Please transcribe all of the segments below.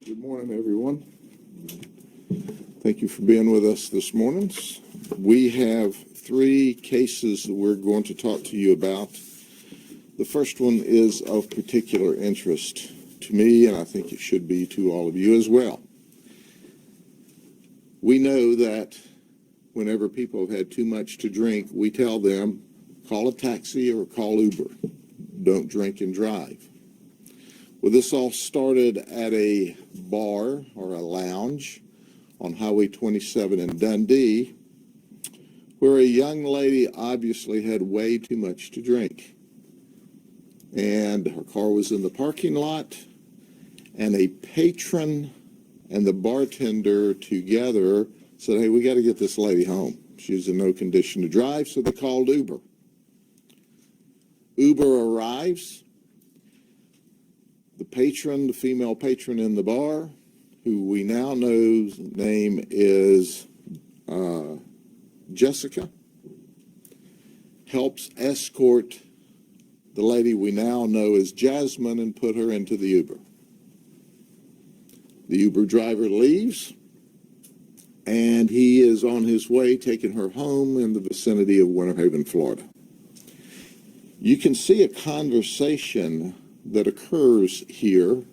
Good morning, everyone. Thank you for being with us this morning. We have three cases that we're going to talk to you about. The first one is of particular interest to me, and I think it should be to all of you as well. We know that whenever people have had too much to drink, we tell them, call a taxi or call Uber. Don't drink and drive. Well, this all started at a bar or a lounge on Highway 27 in Dundee, where a young lady obviously had way too much to drink. And her car was in the parking lot, and a patron and the bartender together said, hey, we got to get this lady home. She's in no condition to drive, so they called Uber. Uber arrives. The patron, the female patron in the bar, who we now know's name is Jessica, helps escort the lady we now know as Jasmine and put her into the Uber. The Uber driver leaves, and he is on his way taking her home in the vicinity of Winter Haven, Florida. You can see a conversation that occurs here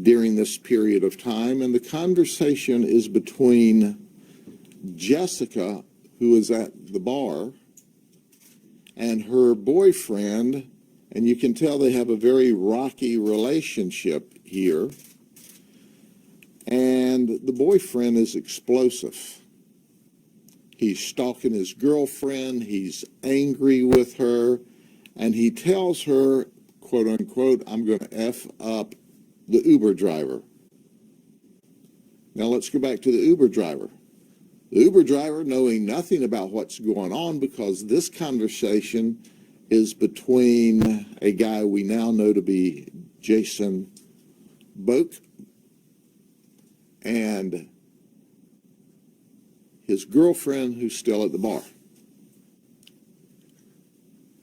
during this period of time, and the conversation is between Jessica, who is at the bar, and her boyfriend, and you can tell they have a very rocky relationship here, and the boyfriend is explosive. He's stalking his girlfriend, he's angry with her, and he tells her, quote unquote, I'm going to F up the Uber driver. Now let's go back to the Uber driver. The Uber driver, knowing nothing about what's going on, because this conversation is between a guy we now know to be Jason Polk and his girlfriend, who's still at the bar.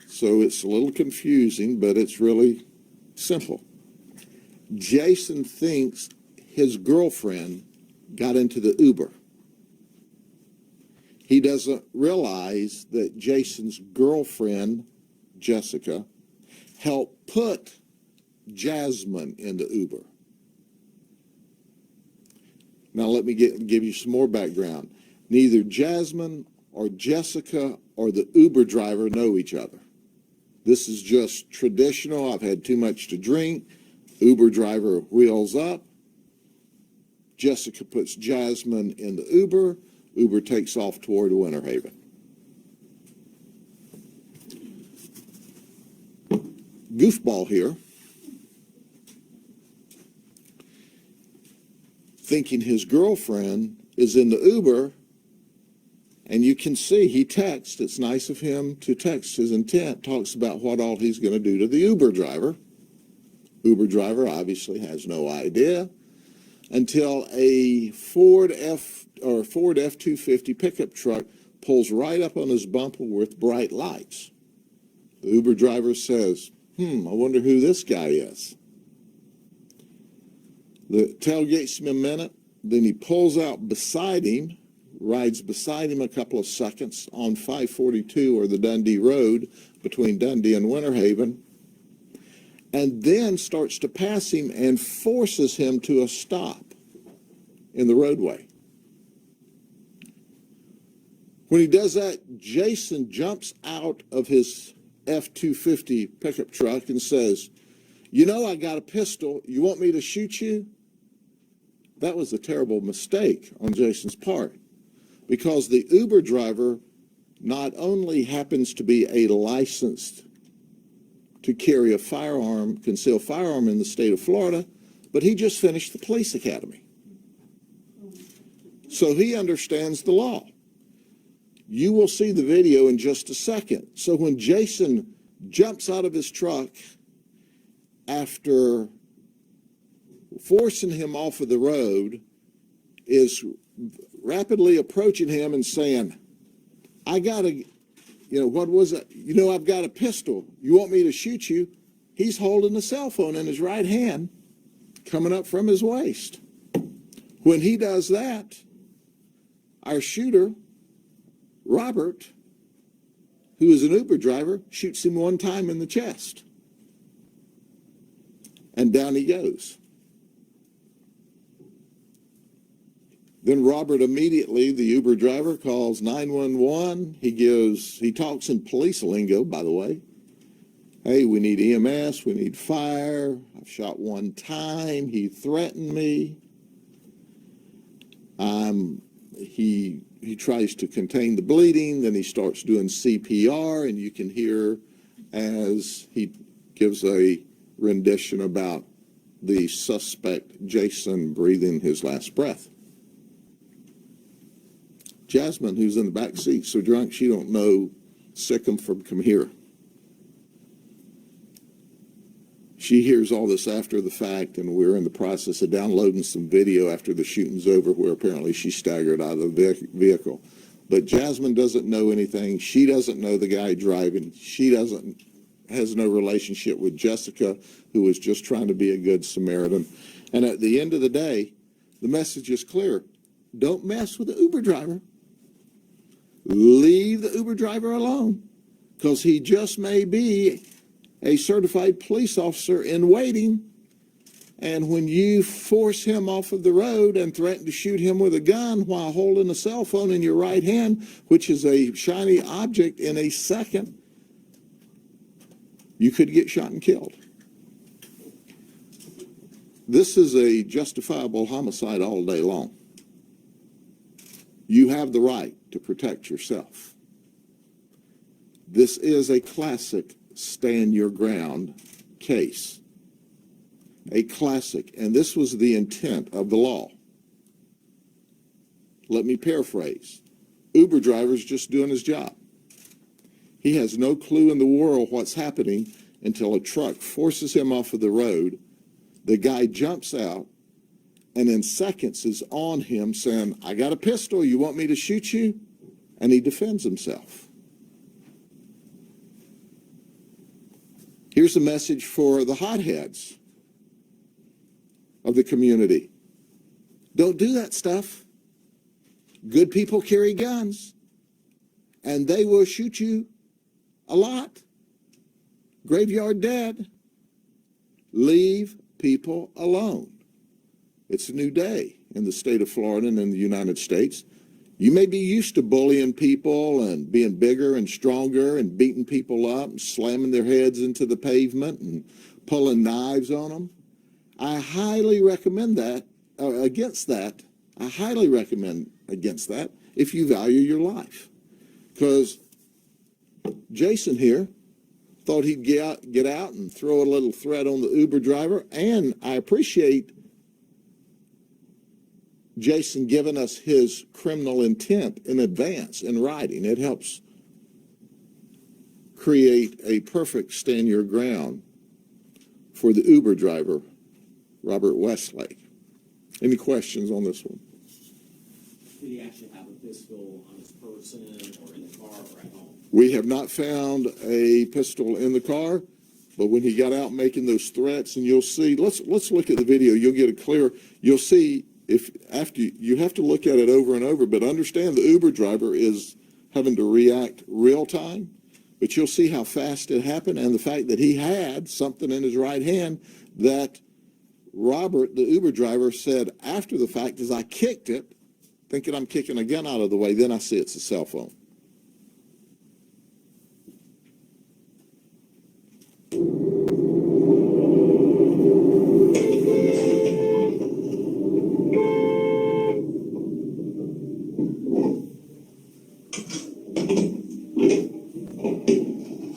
So it's a little confusing, but it's really simple. Jason thinks his girlfriend got into the Uber. He doesn't realize that Jason's girlfriend, Jessica, helped put Jasmine in the Uber. Now let me give you some more background. Neither Jasmine or Jessica or the Uber driver know each other. This is just traditional. I've had too much to drink. Uber driver wheels up. Jessica puts Jasmine in the Uber. Uber takes off toward Winter Haven. Goofball here, thinking his girlfriend is in the Uber, and you can see he texts. It's nice of him to text. His intent talks about what all he's going to do to the Uber driver. Uber driver obviously has no idea until a Ford F-250 pickup truck pulls right up on his bumper with bright lights. The Uber driver says, I wonder who this guy is. The tailgates him a minute, then he pulls out beside him, rides beside him a couple of seconds on 542 or the Dundee Road between Dundee and Winter Haven, and then starts to pass him and forces him to a stop in the roadway. When he does that, Jason jumps out of his F-250 pickup truck and says, you know, I got a pistol. You want me to shoot you? That was a terrible mistake on Jason's part, because the Uber driver not only happens to be a licensed to carry a firearm, concealed firearm in the state of Florida, but he just finished the police academy. So he understands the law. You will see the video in just a second. So when Jason jumps out of his truck after forcing him off of the road, is rapidly approaching him and saying, I got to, what was it? I've got a pistol. You want me to shoot you? He's holding a cell phone in his right hand, coming up from his waist. When he does that, our shooter, Robert, who is an Uber driver, shoots him one time in the chest. And down he goes. Then Robert immediately, the Uber driver, calls 911. He talks in police lingo, by the way. Hey, we need EMS, we need fire. I've shot one time. He threatened me. He tries to contain the bleeding. Then he starts doing CPR, and you can hear as he gives a rendition about the suspect, Jason, breathing his last breath. Jasmine, who's in the back seat, so drunk she don't know Sikkim from come here. She hears all this after the fact, and we're in the process of downloading some video after the shooting's over where apparently she staggered out of the vehicle. But Jasmine doesn't know anything. She doesn't know the guy driving. She has no relationship with Jessica, who was just trying to be a good Samaritan. And at the end of the day, the message is clear. Don't mess with the Uber driver. Leave the Uber driver alone, because he just may be a certified police officer in waiting. And when you force him off of the road and threaten to shoot him with a gun while holding a cell phone in your right hand, which is a shiny object, in a second, you could get shot and killed. This is a justifiable homicide all day long. You have the right to protect yourself. This is a classic stand your ground case. A classic, and this was the intent of the law. Let me paraphrase. Uber driver's just doing his job. He has no clue in the world what's happening until a truck forces him off of the road. The guy jumps out and in seconds is on him saying, I got a pistol, you want me to shoot you? And he defends himself. Here's a message for the hotheads of the community. Don't do that stuff. Good people carry guns, and they will shoot you a lot. Graveyard dead. Leave people alone. It's a new day in the state of Florida and in the United States. You may be used to bullying people and being bigger and stronger and beating people up and slamming their heads into the pavement and pulling knives on them. I highly recommend that, against that. I highly recommend against that if you value your life. Because Jason here thought he'd get out and throw a little threat on the Uber driver, and I appreciate Jason giving us his criminal intent in advance in writing. It helps create a perfect stand your ground for the Uber driver, Robert Westlake. Any questions on this one? Did he actually have a pistol on his person or in the car or at home? We have not found a pistol in the car, but when he got out making those threats, and you'll see, let's look at the video. You'll get it clear. You'll see if after you have to look at it over and over, but understand the Uber driver is having to react real time. But you'll see how fast it happened, and the fact that he had something in his right hand that Robert, the Uber driver, said after the fact is, I kicked it, thinking I'm kicking a gun out of the way. Then I see it's a cell phone.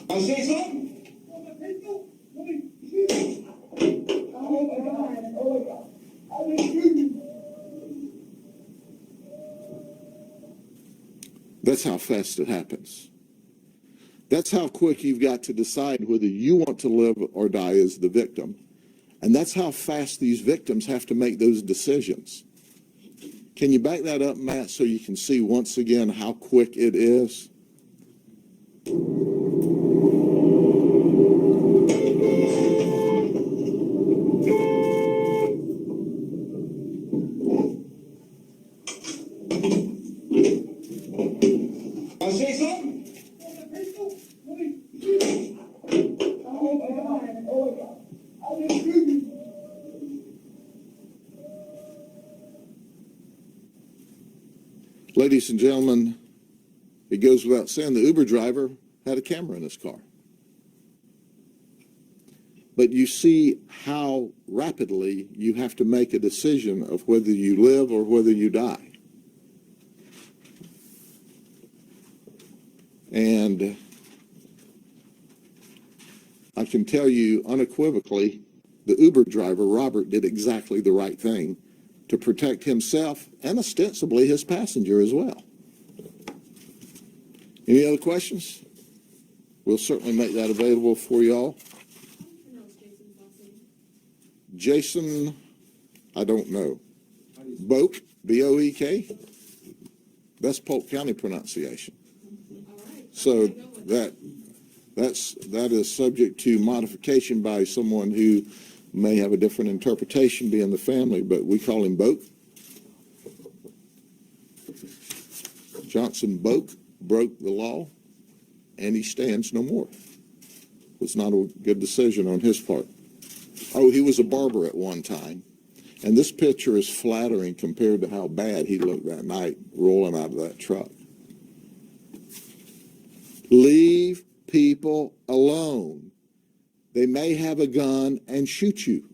I'll say something. That's how fast it happens. That's how quick you've got to decide whether you want to live or die as the victim. And that's how fast these victims have to make those decisions. Can you back that up, Matt, so you can see once again how quick it is? Ladies and gentlemen, it goes without saying the Uber driver had a camera in his car. But you see how rapidly you have to make a decision of whether you live or whether you die. And I can tell you unequivocally, the Uber driver, Robert, did exactly the right thing to protect himself and ostensibly his passenger as well. Any other questions? We'll certainly make that available for y'all. Jason, I don't know. Boak, B-O-E-K. That's Polk County pronunciation. So that is subject to modification by someone who may have a different interpretation being the family, but we call him Boak. Johnson Boak broke the law, and he stands no more. It was not a good decision on his part. Oh, he was a barber at one time, and this picture is flattering compared to how bad he looked that night rolling out of that truck. Leave people alone. They may have a gun and shoot you.